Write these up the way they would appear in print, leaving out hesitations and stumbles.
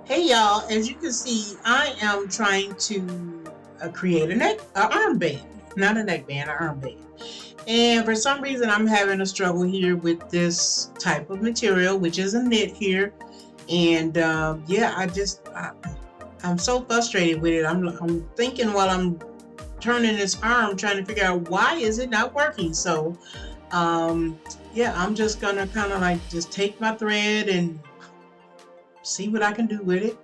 Hey y'all, as you can see, I am trying to create a armband, not a neckband, an armband. And for some reason, I'm having a struggle here with this type of material, which is a knit here. And yeah, I'm so frustrated with it. I'm thinking while I'm turning this arm, trying to figure out why is it not working. So um, yeah, I'm just gonna kind of like just take my thread and see what I can do with it.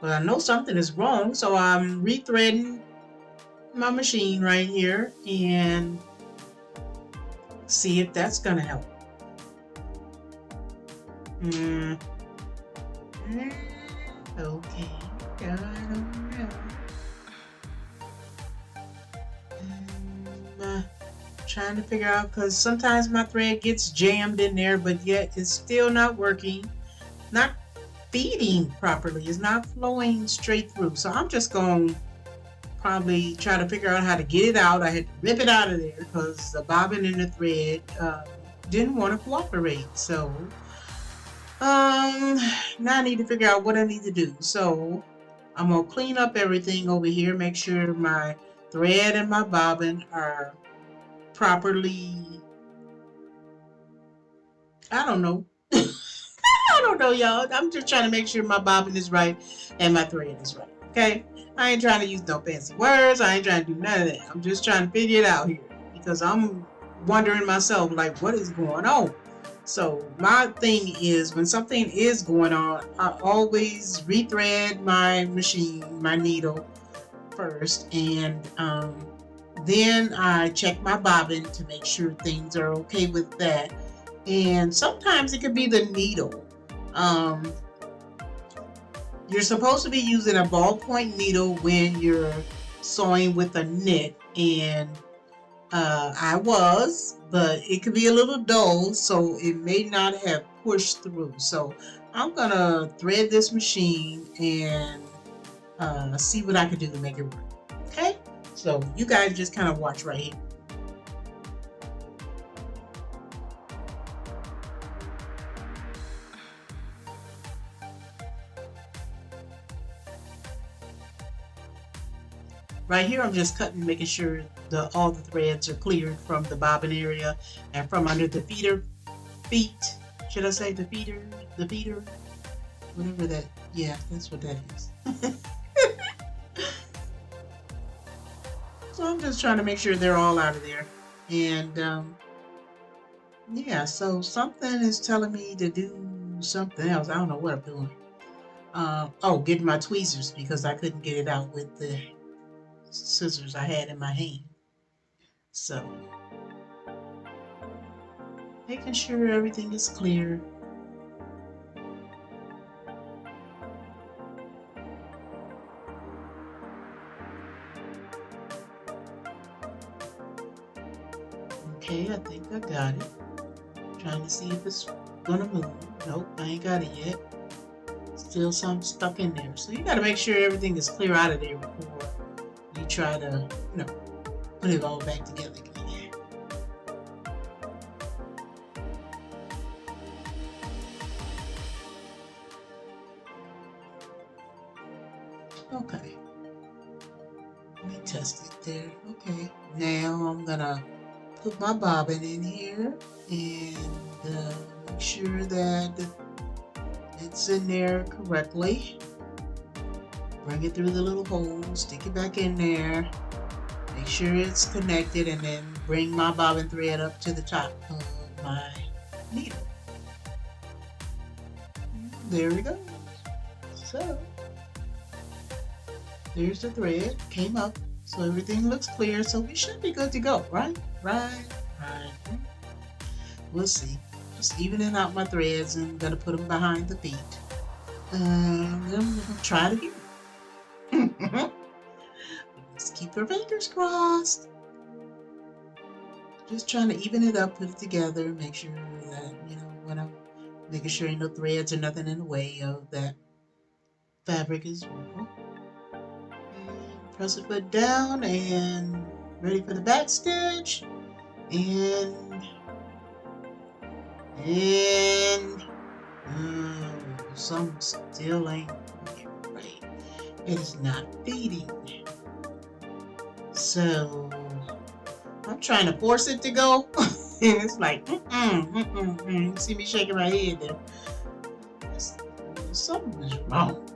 But I know something is wrong, so I'm rethreading my machine right here and see if that's gonna help. Mm, okay, I don't know. Um, Trying to figure out because sometimes my thread gets jammed in there, but yet it's still not working, not feeding properly. It's not flowing straight through. So I'm just going probably try to figure out how to get it out. I had to rip it out of there because the bobbin and the thread didn't want to cooperate. So now I need to figure out what I need to do. So I'm gonna clean up everything over here, make sure my thread and my bobbin are properly. I don't know. I don't know, y'all. I'm just trying to make sure my bobbin is right and my thread is right. Okay? I ain't trying to use no fancy words. I ain't trying to do none of that. I'm just trying to figure it out here because I'm wondering myself, like, what is going on? So my thing is when something is going on, I always rethread my machine, my needle first, and then I check my bobbin to make sure things are okay with that. And sometimes it could be the needle. Um, you're supposed to be using a ballpoint needle when you're sewing with a knit, and I was, but it could be a little dull, so it may not have pushed through. So I'm gonna thread this machine and see what I can do to make it work. Okay, so you guys just kind of watch right here. Right here, I'm just cutting, making sure all the threads are cleared from the bobbin area and from under the feet. Should I say the feeder, whatever that. Yeah, that's what that is. So I'm just trying to make sure they're all out of there. And yeah, so something is telling me to do something else. I don't know what I'm doing. Oh, getting my tweezers because I couldn't get it out with the scissors I had in my hand. So making sure everything is clear. Okay, I think I got it. Trying to see if it's gonna move. Nope, I ain't got it yet. Still some stuck in there. So you gotta make sure everything is clear out of there before you try to, put it all back together again. Okay, let me test it there. Okay, now I'm gonna put my bobbin in here and make sure that it's in there correctly. Bring it through the little hole, stick it back in there, make sure it's connected, and then bring my bobbin thread up to the top of my needle. There we go. So there's the thread, came up, so everything looks clear, so we should be good to go, right? Right. We'll see. Just evening out my threads and I'm gonna put them behind the feet. And then we're gonna try it again. Just keep your fingers crossed. Just trying to even it up, put it together, make sure that, when I'm making sure no threads or nothing in the way of that fabric as well. And press the foot down and ready for the back stitch. And Some still ain't right. It is not feeding. So I'm trying to force it to go. And it's like, You see me shaking my head there. Something is wrong.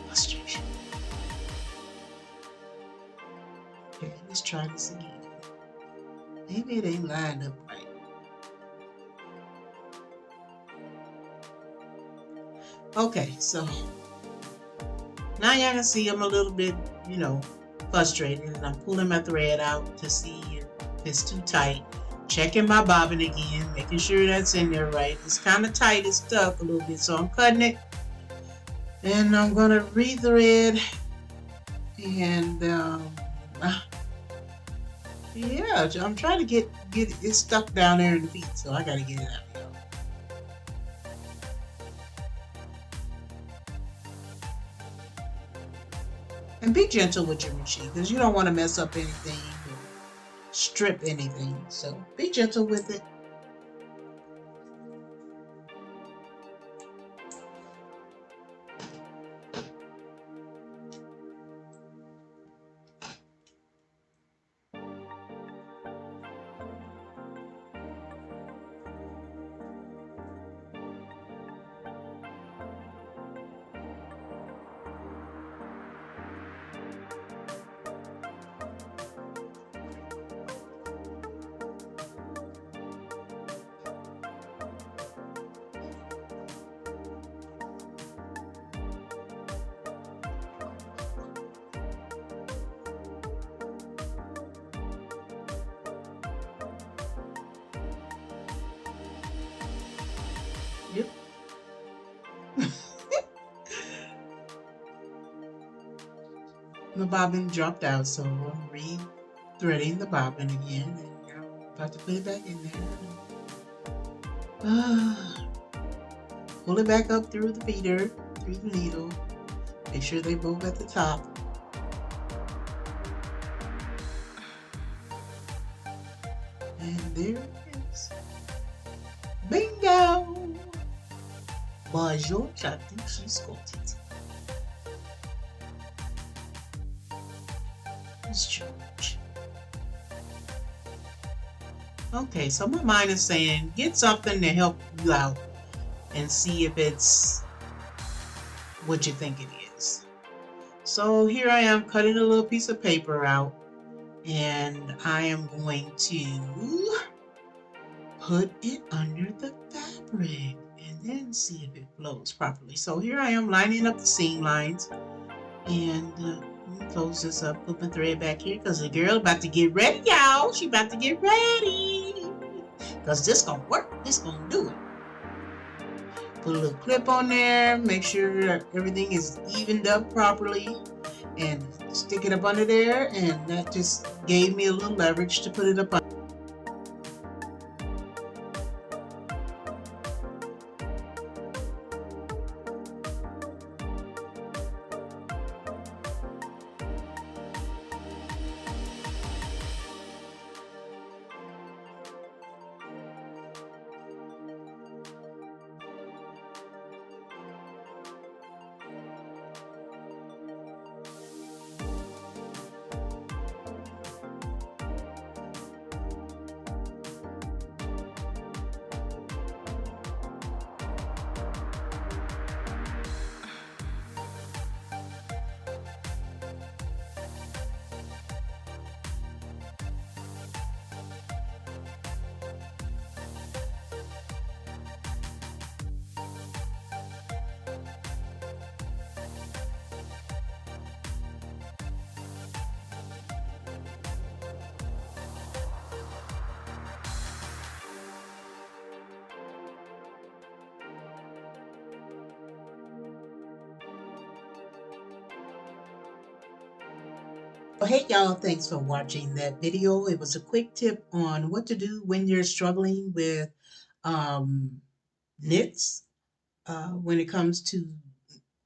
Frustration. Okay, let's try this again. Maybe it ain't lined up right. Okay, so now y'all can see I'm a little bit, frustrated, and I'm pulling my thread out to see if it's too tight. Checking my bobbin again, making sure that's in there right. It's kind of tight, it's stuck a little bit, so I'm cutting it. And I'm gonna rethread, and yeah, I'm trying to get it stuck down there in the feet, so I gotta get it out. And be gentle with your machine because you don't want to mess up anything or strip anything. So be gentle with it. Yep. The bobbin dropped out, so I'm re-threading the bobbin again, and I'm about to put it back in there. Pull it back up through the feeder, through the needle. Make sure they both at the top. And there it is. Bingo! Bonjour, chatting, she's got it. It's George. Okay, so my mind is saying get something to help you out and see if it's what you think it is. So here I am cutting a little piece of paper out, and I am going to put it under the fabric and then see if it flows properly. So here I am lining up the seam lines, and let me close this up, put my thread back here because the girl about to get ready, y'all. She about to get ready because this gonna work. This gonna do it. Put a little clip on there, make sure everything is evened up properly, and stick it up under there, and that just gave me a little leverage to put it up under. Well, hey y'all, thanks for watching that video. It was a quick tip on what to do when you're struggling with um, knits when it comes to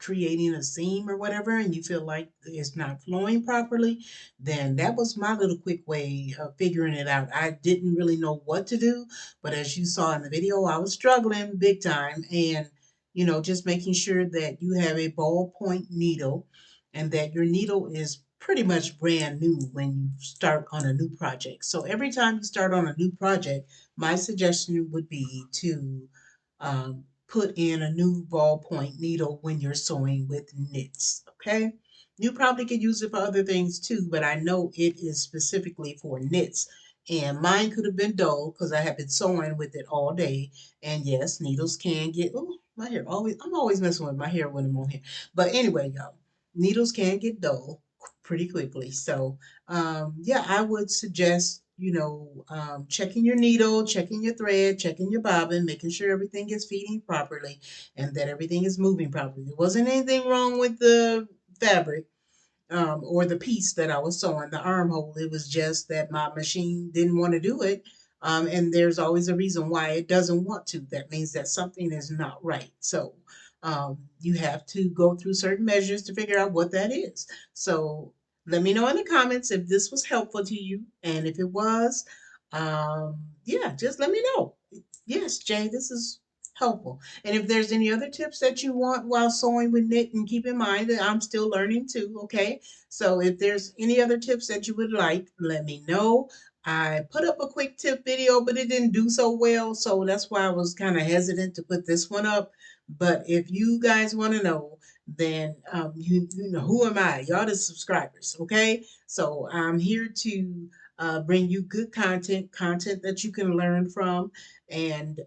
creating a seam or whatever, and you feel like it's not flowing properly, then that was my little quick way of figuring it out. I didn't really know what to do, but as you saw in the video, I was struggling big time. And, just making sure that you have a ballpoint needle and that your needle is pretty much brand new when you start on a new project. So every time you start on a new project, my suggestion would be to put in a new ballpoint needle when you're sewing with knits. Okay. You probably could use it for other things too, but I know it is specifically for knits. And mine could have been dull because I have been sewing with it all day. And yes, needles can get, oh, my hair always, I'm always messing with my hair when I'm on here. But anyway, y'all, needles can get dull pretty quickly. So, yeah, I would suggest, checking your needle, checking your thread, checking your bobbin, making sure everything is feeding properly and that everything is moving properly. There wasn't anything wrong with the fabric or the piece that I was sewing, the armhole. It was just that my machine didn't want to do it. And there's always a reason why it doesn't want to. That means that something is not right. So you have to go through certain measures to figure out what that is. So let me know in the comments if this was helpful to you. And if it was, yeah, just let me know. Yes, Jay, this is helpful. And if there's any other tips that you want while sewing with knit, and keep in mind that I'm still learning too, okay? So if there's any other tips that you would like, let me know. I put up a quick tip video, but it didn't do so well, so that's why I was kind of hesitant to put this one up. But if you guys want to know, then you know who am I? Y'all the subscribers, okay? So I'm here to bring you good content that you can learn from, and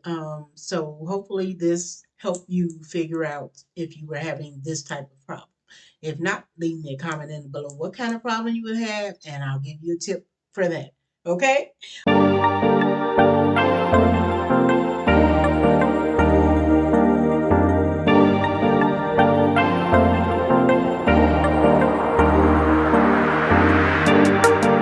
so hopefully this helped you figure out if you were having this type of problem. If not, leave me a comment in below what kind of problem you would have, and I'll give you a tip for that. Okay?